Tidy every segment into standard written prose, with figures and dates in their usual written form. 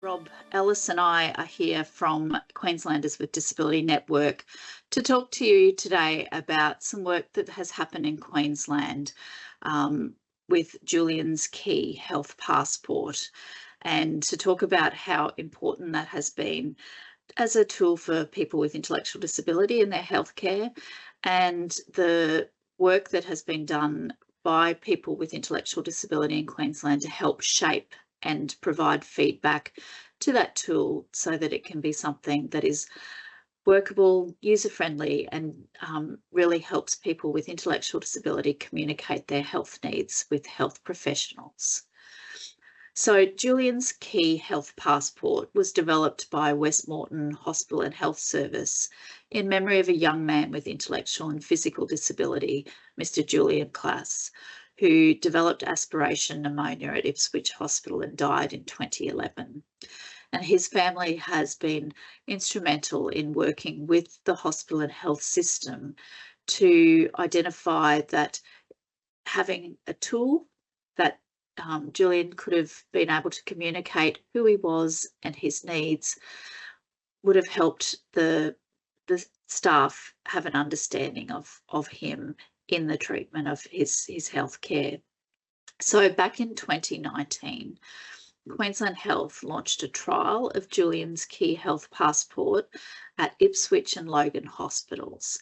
Rob, Ellis and I are here from Queenslanders with Disability Network to talk to you today about some work that has happened in Queensland um, with Julian's Key Health Passport, and to talk about how important that has been as a tool for people with intellectual disability in their healthcare, and the work that has been done by people with intellectual disability in Queensland to help shape and provide feedback to that tool so that it can be something that is workable, user-friendly, and really helps people with intellectual disability communicate their health needs with health professionals. So Julian's Key Health Passport was developed by Westmoreton Hospital and Health Service in memory of a young man with intellectual and physical disability, Mr. Julian Class, who developed aspiration pneumonia at Ipswich Hospital and died in 2011. And his family has been instrumental in working with the hospital and health system to identify that having a tool that Julian could have been able to communicate who he was and his needs would have helped the staff have an understanding of him in the treatment of his health care. So back in 2019, Queensland Health launched a trial of Julian's Key Health Passport at Ipswich and Logan hospitals.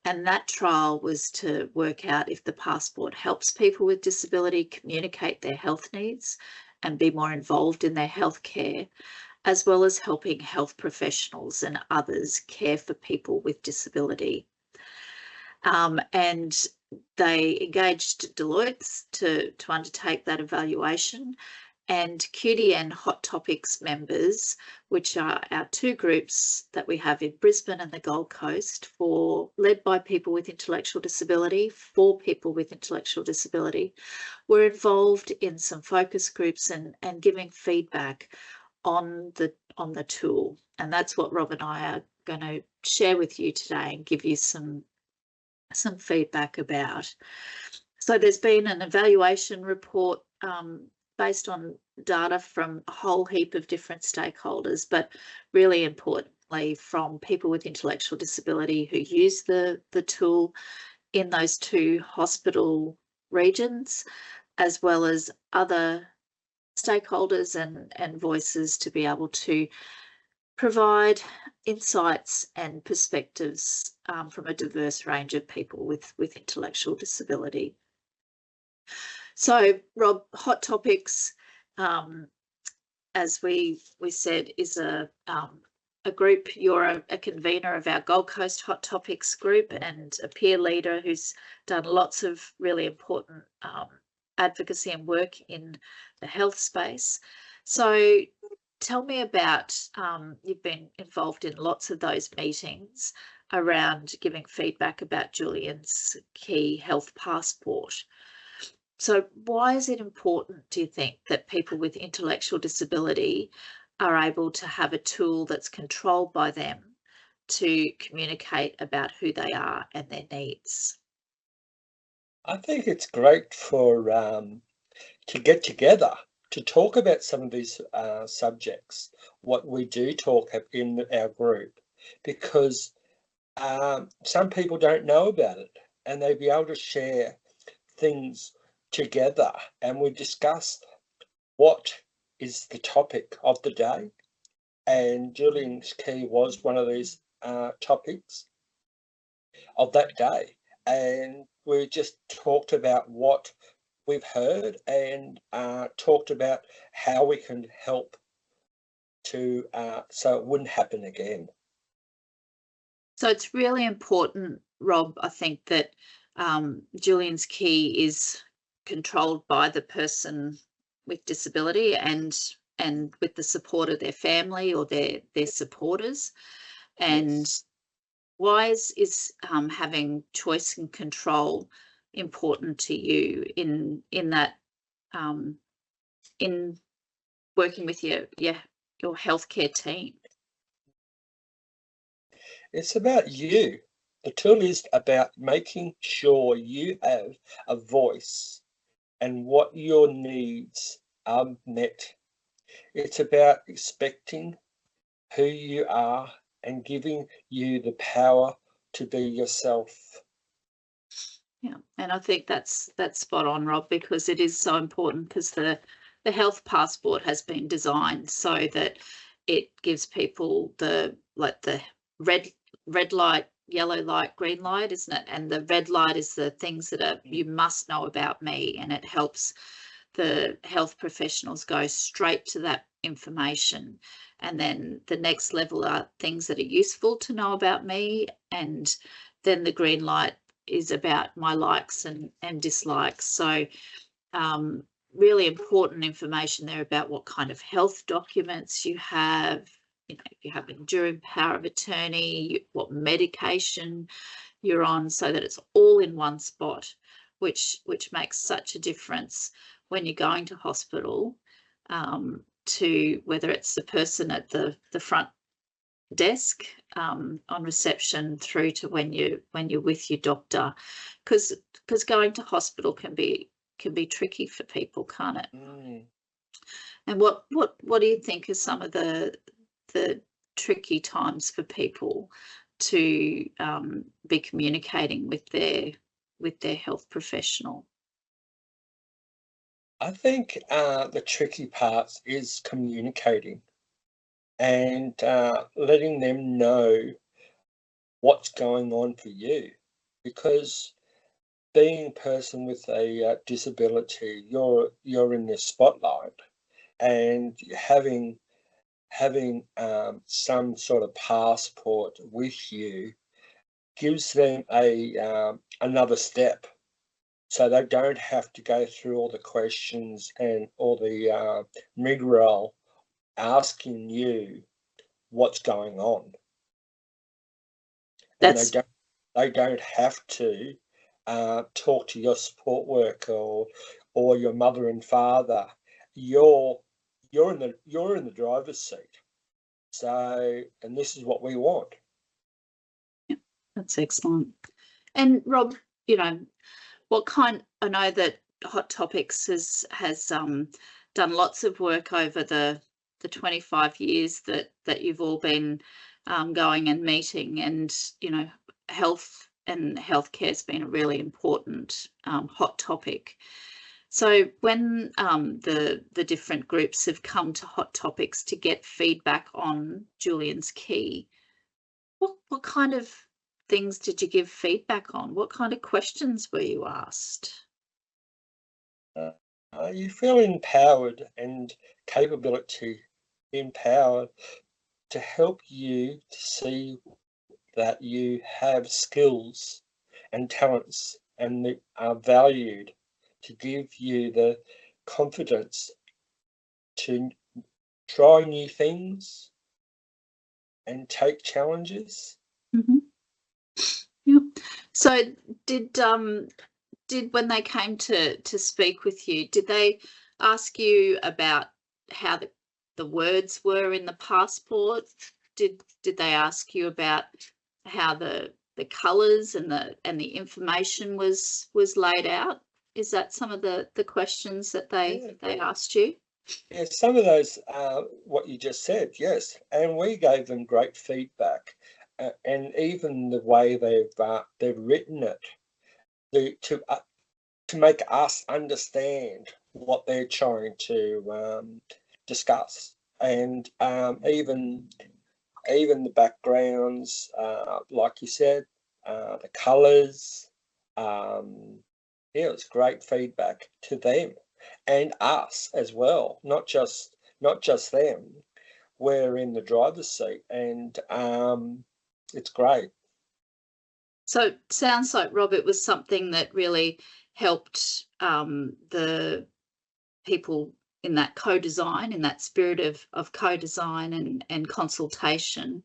And that trial was to work out if the passport helps people with disability communicate their health needs and be more involved in their health care, as well as helping health professionals and others care for people with disability. And they engaged Deloitte to undertake that evaluation, and QDN Hot Topics members, which are our two groups that we have in Brisbane and the Gold Coast, led by people with intellectual disability, for people with intellectual disability, were involved in some focus groups and giving feedback on the tool. And that's what Rob and I are going to share with you today and give you some feedback about. So there's been an evaluation report based on data from a whole heap of different stakeholders, but really importantly from people with intellectual disability who use the tool in those two hospital regions, as well as other stakeholders and voices to be able to provide insights and perspectives from a diverse range of people with intellectual disability. So, Rob, Hot Topics, as we said, is a group. You're a convener of our Gold Coast Hot Topics group and a peer leader who's done lots of really important advocacy and work in the health space. So tell me about, you've been involved in lots of those meetings around giving feedback about Julian's Key Health Passport. So why is it important, do you think, that people with intellectual disability are able to have a tool that's controlled by them to communicate about who they are and their needs? I think it's great for to get together to talk about some of these subjects, what we do talk in our group, because some people don't know about it and they'll be able to share things together, and we discuss what is the topic of the day. And Julian's Key was one of these topics of that day. And we just talked about what we've heard and talked about how we can help to so it wouldn't happen again. So it's really important, Rob, I think, that Julian's Key is controlled by the person with disability and with the support of their family or their supporters. And Yes. why is having choice and control important to you in that in working with your healthcare team? It's about you. The tool is about making sure you have a voice and what your needs are met. It's about expecting who you are and giving you the power to be yourself. Yeah, and I think that's spot on, Rob, because it is so important because the health passport has been designed so that it gives people the red red light, yellow light, green light, isn't it? And the red light is the things that are you must know about me, and it helps the health professionals go straight to that information. And then the next level are things that are useful to know about me, and then the green light is about my likes and dislikes. So really important information there about what kind of health documents you have, you know, if you have enduring power of attorney, what medication you're on, so that it's all in one spot, which makes such a difference when you're going to hospital, to whether it's the person at the front desk, on reception, through to when you're with your doctor, because going to hospital can be tricky for people, can't it? Mm. And what do you think are some of the tricky times for people to be communicating with their health professional? I think the tricky part is communicating and letting them know what's going on for you, because being a person with a disability, you're in the spotlight, and having some sort of passport with you gives them a another step, so they don't have to go through all the questions and all the rigmarole asking you what's going on, and That's they don't have to talk to your support worker or your mother and father. You're you're in the driver's seat. So, and this is what we want. that's excellent. And Rob, you know, what kind? I know that Hot Topics has done lots of work over the 25 years that you've all been going and meeting, and you know, health and healthcare has been a really important hot topic. So when the different groups have come to Hot Topics to get feedback on Julian's Key, what kind of things did you give feedback on? What kind of questions were you asked? Uh, you feel empowered and capability empowered to help you to see that you have skills and talents and that are valued, to give you the confidence to try new things and take challenges. Mhm. Yep. So did when they came to speak with you, did they ask you about how the words were in the passport? Did they ask you about how the colours and the information was laid out? Is that some of the questions that Yeah, they asked you? yeah, some of those are what you just said, yes, and we gave them great feedback, and even the way they've written it, the, to make us understand what they're trying to discuss, and even the backgrounds, like you said, the colours. Yeah, it was great feedback to them and us as well, not just them. We're in the driver's seat, and it's great. So it sounds like, Rob, it was something that really helped the people in that co-design, in that spirit of co-design and consultation,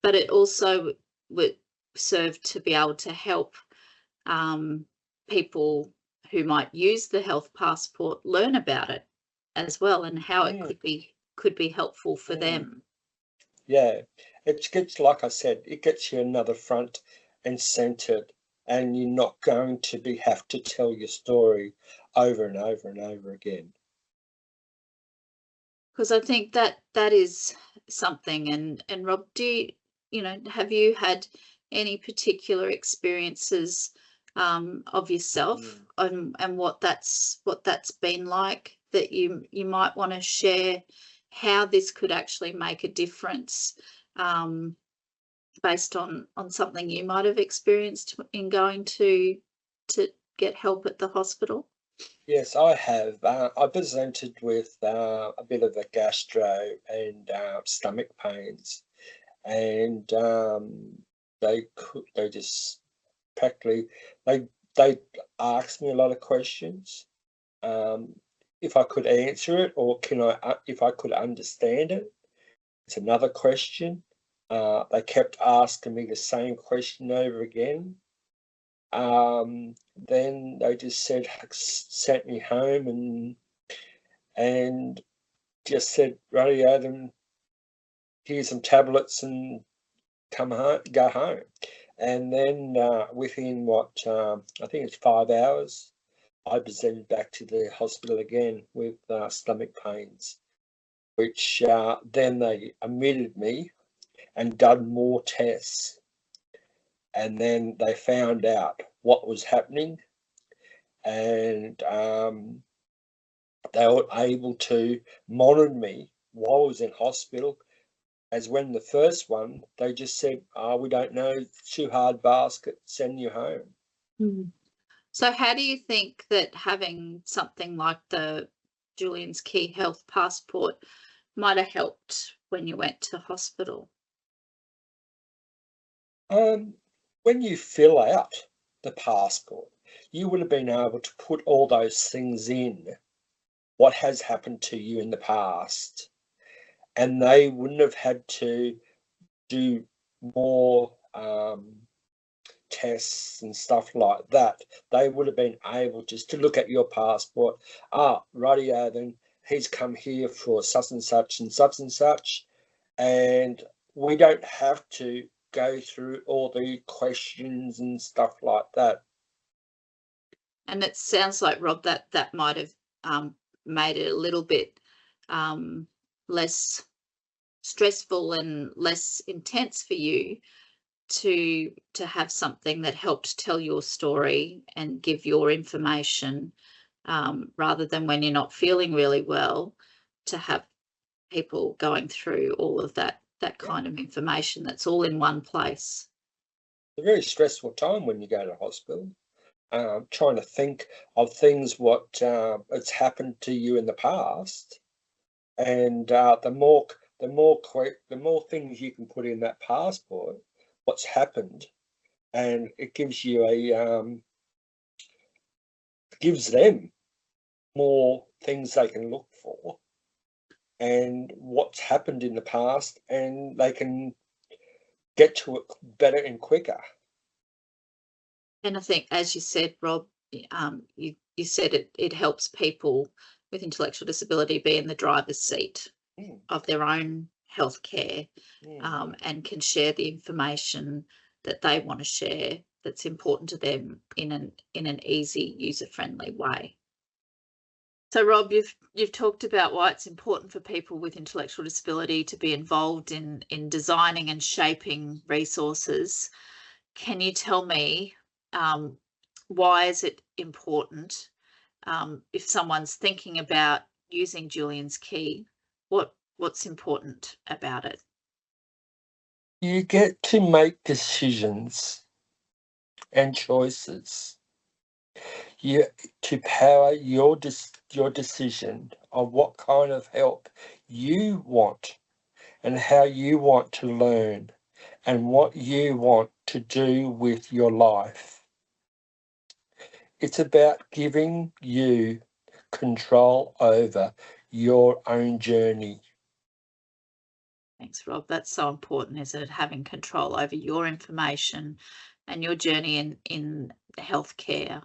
but it also would serve to be able to help um, people who might use the health passport learn about it as well, and how it Mm, could be helpful for mm. them. Yeah, it gets, like I said, it gets you another front and centered, and you're not going to be have to tell your story over and over and over again. Because I think that that is something. And Rob, have you had any particular experiences of yourself and what that's been like that you might want to share how this could actually make a difference based on something you might have experienced in going to get help at the hospital? Yes, I have. I presented with a bit of a gastro and stomach pains, and they just practically they they asked me a lot of questions. If I could answer it, or if I could understand it. It's another question. They kept asking me the same question over again. Then they just sent me home and just said, "Radio, then here's some tablets and come home, go home." And then within I think it's 5 hours, I presented back to the hospital again with stomach pains, which then they admitted me and done more tests. And then they found out what was happening, and they were able to monitor me while I was in hospital. As when the first one, they just said, "Oh, we don't know, it's too hard basket, send you home." Mm. So how do you think that having something like the Julian's Key Health Passport might have helped when you went to hospital? When you fill out the passport, you would have been able to put all those things in, what has happened to you in the past, and they wouldn't have had to do more tests and stuff like that. They would have been able just to look at your passport. Radio, then he's come here for such and such and such and such, and we don't have to go through all the questions and stuff like that. And it sounds like, Rob, that might have made it a little bit less stressful and less intense for you to have something that helped tell your story and give your information, rather than when you're not feeling really well, to have people going through all of that kind of information that's all in one place. It's a very stressful time when you go to hospital. Trying to think of things what has happened to you in the past, and the more things you can put in that passport, what's happened, and it gives you gives them more things they can look for and what's happened in the past, and they can get to it better and quicker. And I think, as you said, Rob, you said it helps people with intellectual disability be in the driver's seat of their own healthcare, and can share the information that they want to share that's important to them in an easy, user-friendly way. So, Rob, you've talked about why it's important for people with intellectual disability to be involved in designing and shaping resources. Can you tell me, why is it important, if someone's thinking about using Julian's Key? What's important about it? You get to make decisions and choices. You to power your decision of what kind of help you want and how you want to learn and what you want to do with your life. It's about giving you control over your own journey. Thanks, Rob. That's so important, isn't it? Having control over your information and your journey in healthcare.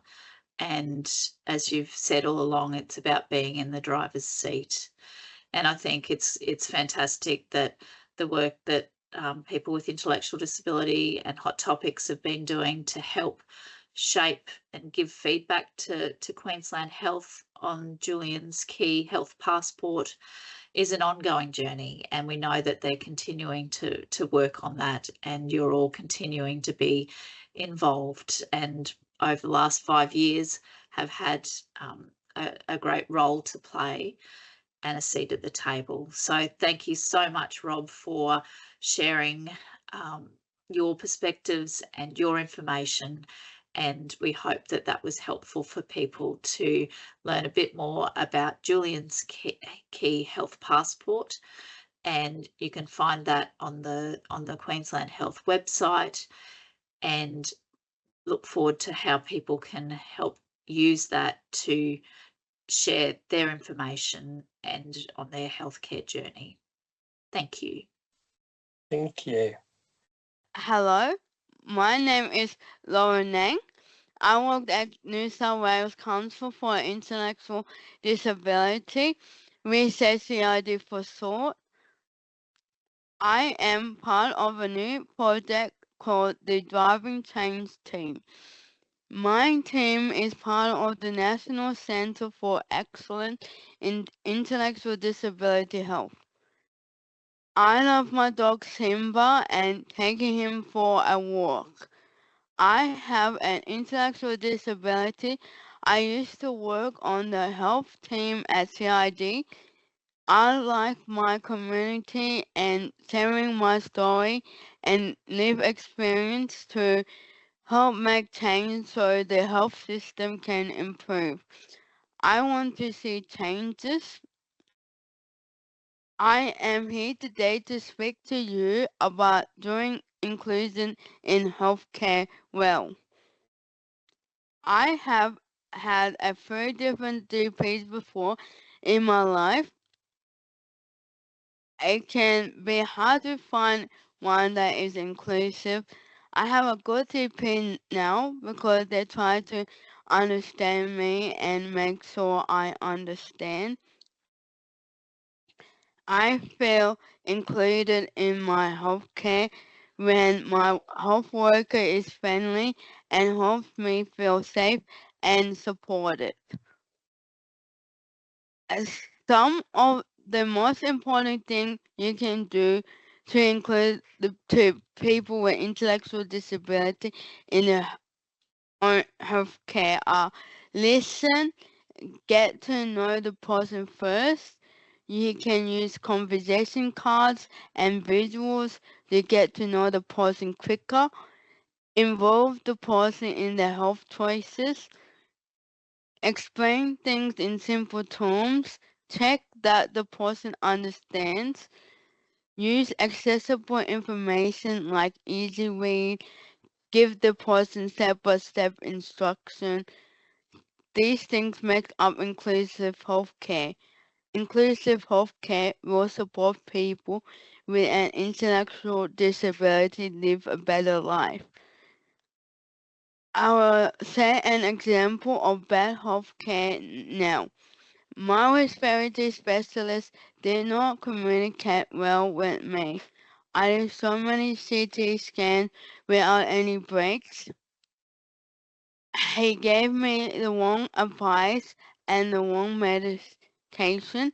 And as you've said all along, it's about being in the driver's seat. And I think it's fantastic that the work that people with intellectual disability and Hot Topics have been doing to help shape and give feedback to Queensland Health on Julian's Key Health Passport is an ongoing journey, and we know that they're continuing to work on that, and you're all continuing to be involved, and over the last 5 years have had a great role to play and a seat at the table. So thank you so much, Rob, for sharing your perspectives and your information. And we hope that that was helpful for people to learn a bit more about Julian's key health passport. And you can find that on the Queensland Health website, and look forward to how people can help use that to share their information and on their healthcare journey. Thank you. Thank you. Hello, my name is Naing. I worked at New South Wales Council for Intellectual Disability, CID for short. I am part of a new project called the Driving Change Team. My team is part of the National Centre for Excellence in Intellectual Disability Health. I love my dog Simba and taking him for a walk. I have an intellectual disability. I used to work on the health team at CID. I like my community and sharing my story and live experience to help make change so the health system can improve. I want to see changes. I am here today to speak to you about doing inclusion in healthcare well. I have had a few different GPs before in my life. It can be hard to find one that is inclusive. I have a good GP now because they try to understand me and make sure I understand. I feel included in my healthcare when my health worker is friendly and helps me feel safe and supported. Some of the most important things you can do to include to people with intellectual disability in the healthcare are listen, get to know the person first. You can use conversation cards and visuals to get to know the person quicker. Involve the person in their health choices. Explain things in simple terms. Check that the person understands. Use accessible information like easy read. Give the person step-by-step instruction. These things make up inclusive healthcare. Inclusive healthcare will support people with an intellectual disability live a better life. I will say an example of bad healthcare now. My respiratory specialist did not communicate well with me. I did so many CT scans without any breaks. He gave me the wrong advice and the wrong medication.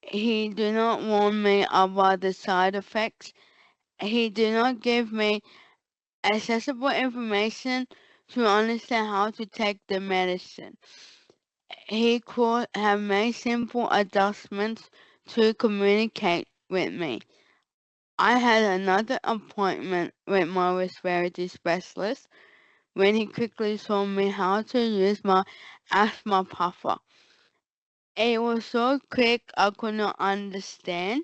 He did not warn me about the side effects. He did not give me accessible information to understand how to take the medicine. He could have made simple adjustments to communicate with me. I had another appointment with my respiratory specialist when he quickly showed me how to use my asthma puffer. It was so quick I could not understand.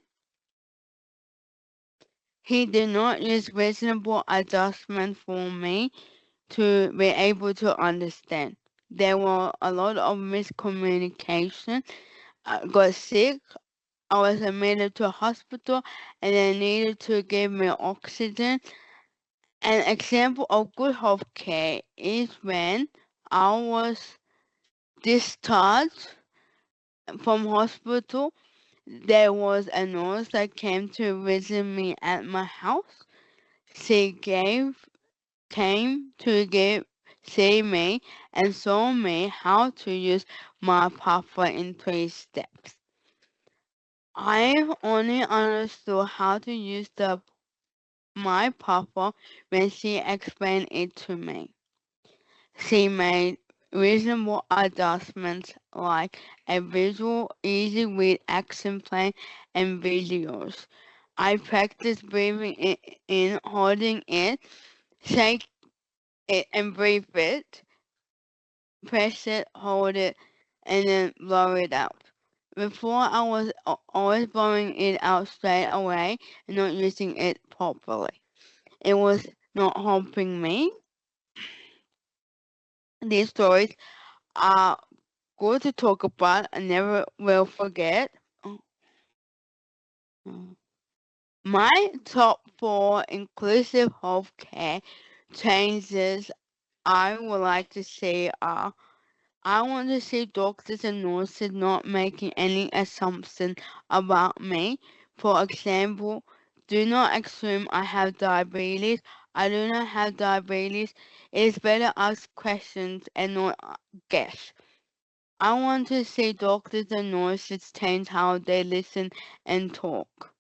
He did not use reasonable adjustments for me to be able to understand. There were a lot of miscommunication. I got sick. I was admitted to a hospital and they needed to give me oxygen. An example of good health care is when I was discharged from hospital. There was a nurse that came to visit me at my house. She came to see me and show me how to use my puffer in 3 steps. I only understood how to use my papa when she explained it to me. She made reasonable adjustments like a visual, easy read action plan and videos. I practiced breathing in, holding it, shake it and breathe it, press it, hold it, and then blow it out. Before I was always blowing it out straight away and not using it properly. It was not helping me. These stories are good to talk about. I never will forget. My top 4 inclusive healthcare changes I would like to see are: I want to see doctors and nurses not making any assumptions about me. For example, do not assume I have diabetes. I do not have diabetes. It is better ask questions and not guess. I want to see doctors and nurses change how they listen and talk.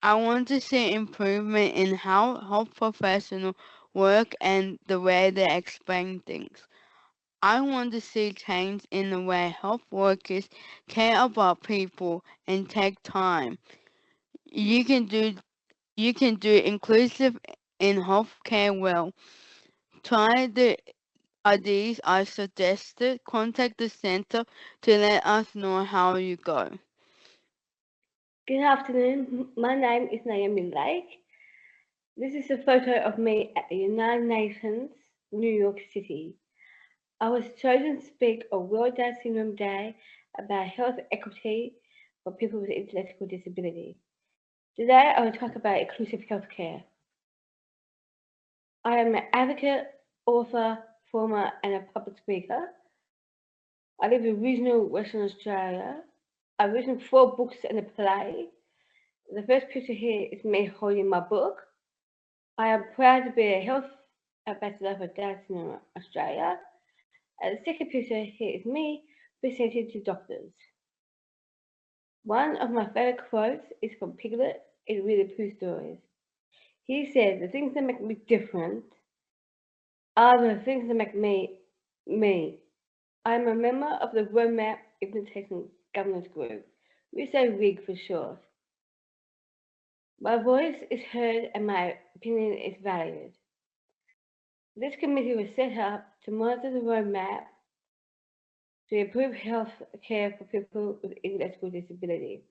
I want to see improvement in how health professionals work and the way they explain things. I want to see change in the way health workers care about people and take time. You can do inclusive in healthcare well. Try the ideas I suggested. Contact the center to let us know how you go. Good afternoon. My name is Naomi Lake. This is a photo of me at the United Nations, New York City. I was chosen to speak on World Down Syndrome Day about health equity for people with intellectual disability. Today I will talk about inclusive healthcare. I am an advocate, author, former, and a public speaker. I live in regional Western Australia. I've written 4 books and a play. The first picture here is me holding my book. I am proud to be a health ambassador for Down Syndrome Australia. And the second picture here is me presenting to doctors. One of my favourite quotes is from Piglet in Winnie the Pooh stories. He said, "The things that make me different are the things that make me, me." I am a member of the Roadmap Implementation Governance Group. We say RIG for short. My voice is heard and my opinion is valued. This committee was set up to monitor the roadmap to improve health care for people with intellectual disability.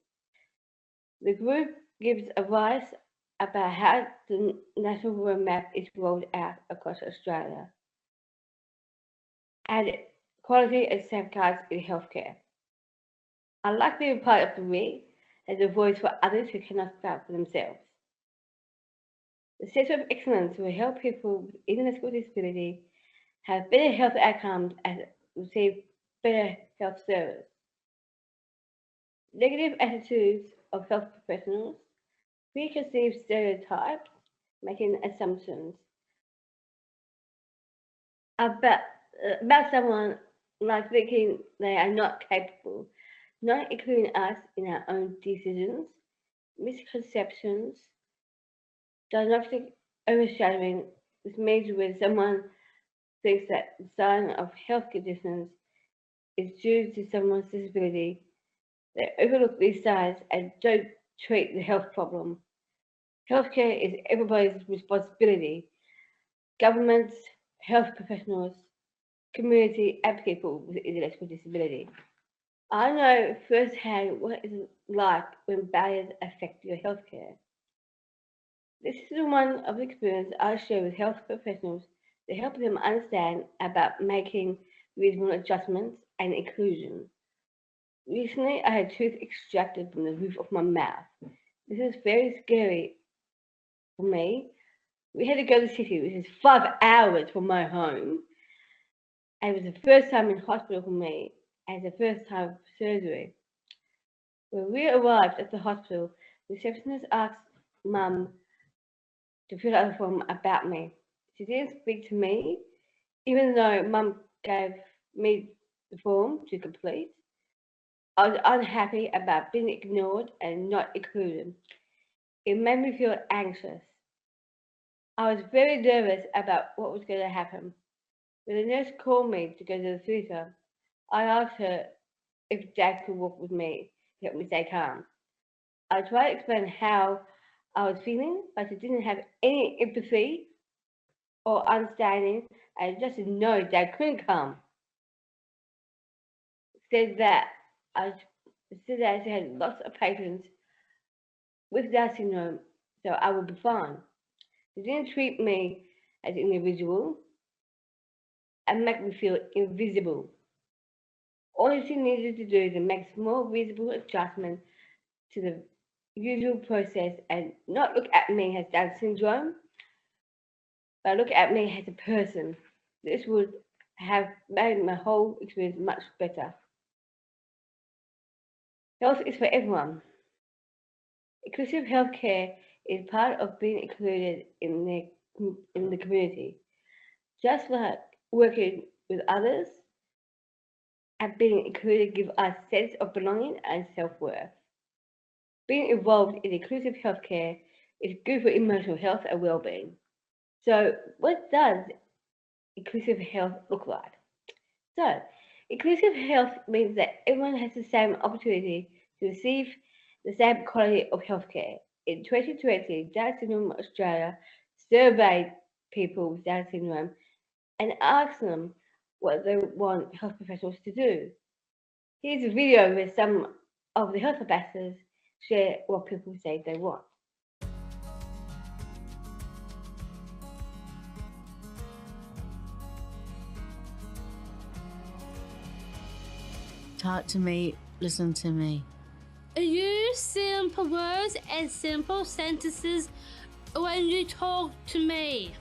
The group gives advice about how the national roadmap is rolled out across Australia and quality and safeguards in healthcare. I like being part of the RIG as a voice for others who cannot speak for themselves. The Centre of Excellence will help people with intellectual disability have better health outcomes and receive better health service. Negative attitudes of health professionals, preconceived stereotypes, making assumptions about someone, like thinking they are not capable, not including us in our own decisions, misconceptions, diagnostic overshadowing. This means when someone thinks that the sign of health conditions is due to someone's disability, they overlook these signs and don't treat the health problem. Healthcare is everybody's responsibility. Governments, health professionals, community, and people with intellectual disability. I know firsthand what it's like when barriers affect your healthcare. This is one of the experiences I share with health professionals to help them understand about making reasonable adjustments and inclusion. Recently, I had tooth extracted from the roof of my mouth. This is very scary for me. We had to go to the city, which is 5 hours from my home. And it was the first time in hospital for me, and the first time for surgery. When we arrived at the hospital, the receptionist asked Mum to fill out a form about me. She didn't speak to me, even though Mum gave me the form to complete. I was unhappy about being ignored and not included. It made me feel anxious. I was very nervous about what was going to happen. When the nurse called me to go to the theatre, I asked her if Dad could walk with me to help me stay calm. I tried to explain how I was feeling, but I didn't have any empathy or understanding. I just didn't know Dad couldn't come. Said that I said that she had lots of patients with Down syndrome, so I would be fine. She didn't treat me as an individual and make me feel invisible. All she needed to do is make small visible adjustments to the usual process and not look at me as Down syndrome, but look at me as a person. This would have made my whole experience much better. Health is for everyone. Inclusive healthcare is part of being included in the community. Just like working with others and being included give us a sense of belonging and self-worth. Being involved in inclusive healthcare is good for emotional health and well-being. So what does inclusive health look like? So inclusive health means that everyone has the same opportunity to receive the same quality of healthcare. In 2020, Down Syndrome Australia surveyed people with Down syndrome and asked them what they want health professionals to do. Here's a video where some of the health ambassadors share what people say they want. Talk to me, listen to me. Use simple words and simple sentences when you talk to me.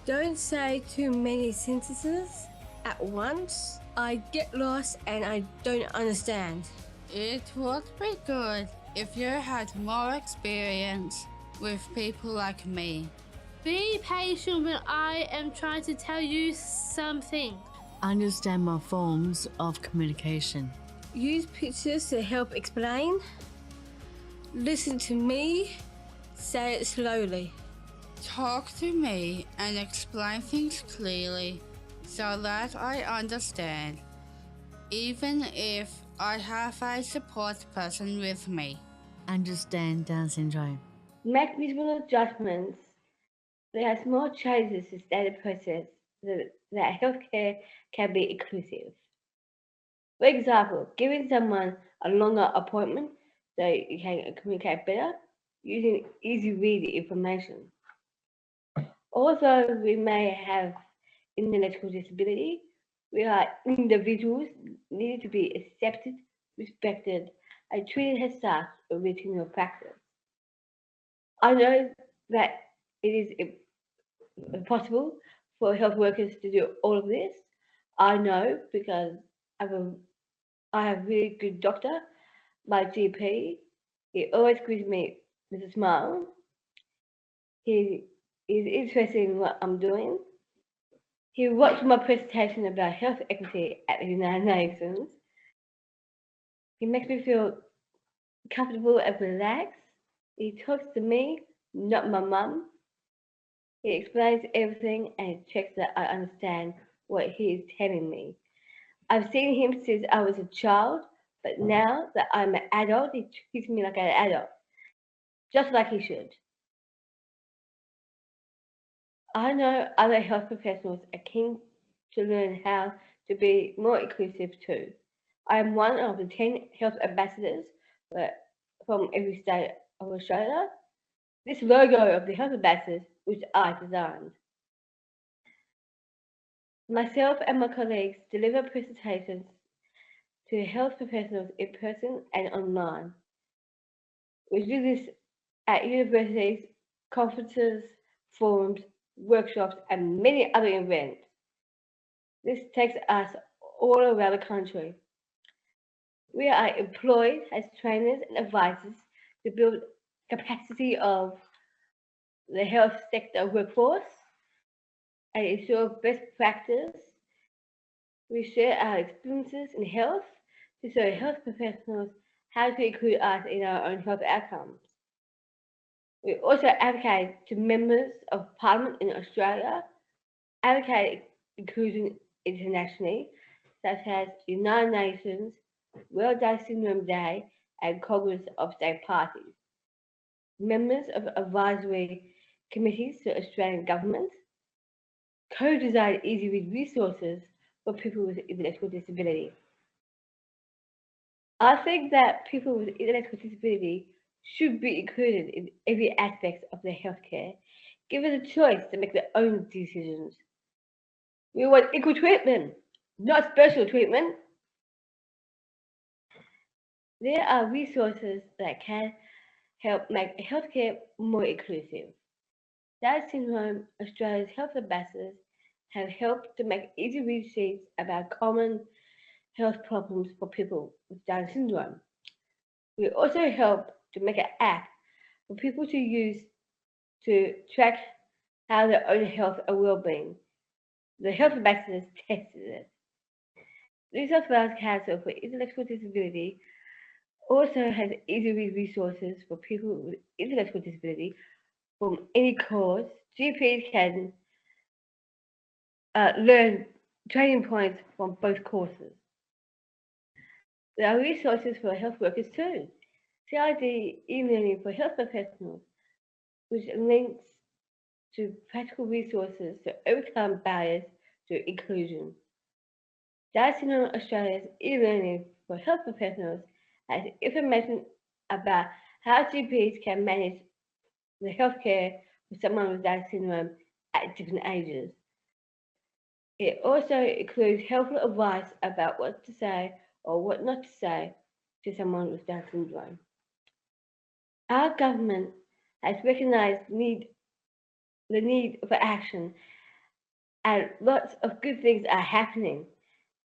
Don't say too many sentences at once. I get lost and I don't understand. It would be good if you had more experience with people like me. Be patient when I am trying to tell you something. Understand more forms of communication. Use pictures to help explain. Listen to me. Say it slowly. Talk to me and explain things clearly so that I understand, even if I have a support person with me. Understand Down syndrome. Make reasonable adjustments. There are small changes to standard process that healthcare can be inclusive. For example, giving someone a longer appointment so you can communicate better using easy read information. Also, we may have intellectual disability. We are individuals needed to be accepted, respected, and treated as such in routine or practice. I know that it is impossible for health workers to do all of this. I know because I have a really good doctor, my GP. He always greets me with a smile. He is interested in what I'm doing. He watched my presentation about health equity at the United Nations. He makes me feel comfortable and relaxed. He talks to me, not my mum. He explains everything and checks that I understand what he is telling me. I've seen him since I was a child, but now that I'm an adult, he treats me like an adult, just like he should. I know other health professionals are keen to learn how to be more inclusive too. I am one of the 10 health ambassadors from every state of Australia. This logo of the health ambassadors was I designed. Myself and my colleagues deliver presentations to health professionals in person and online. We do this at universities, conferences, forums, workshops, and many other events. This takes us all around the country. We are employed as trainers and advisors to build capacity of the health sector workforce and ensure best practice. We share our experiences in health to show health professionals how to include us in our own health outcomes. We also advocate to members of Parliament in Australia, advocate inclusion internationally, such as United Nations, World Down Syndrome Day, and Congress of State Parties. Members of advisory committees to Australian government, co-design easy-read resources for people with intellectual disability. I think that people with intellectual disability should be included in every aspect of their healthcare, given the choice to make their own decisions. We want equal treatment, not special treatment. There are resources that can help make healthcare more inclusive. Down syndrome Australia's health ambassadors have helped to make easy read sheets about common health problems for people with Down syndrome. We also help to make an app for people to use to track how their own health and well-being. The health ambassadors tested it. The New South Wales Council for Intellectual Disability also has easy-read resources for people with intellectual disability from any course. GPs can learn training points from both courses. There are resources for health workers too. CID e-learning for health professionals, which links to practical resources to overcome barriers to inclusion. Down Syndrome Australia's e-learning for health professionals has information about how GPs can manage the healthcare for someone with Down syndrome at different ages. It also includes helpful advice about what to say or what not to say to someone with Down syndrome. Our government has recognised the need for action, and lots of good things are happening.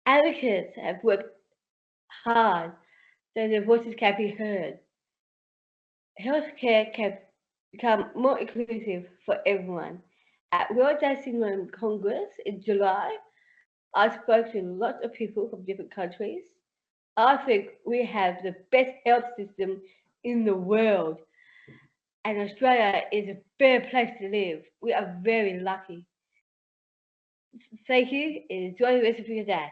Advocates have worked hard so their voices can be heard. Healthcare can become more inclusive for everyone. At World Down Syndrome Congress in July, I spoke to lots of people from different countries. I think we have the best health system in the world, and Australia is a fair place to live. We are very lucky. Thank you and enjoy the rest of your day.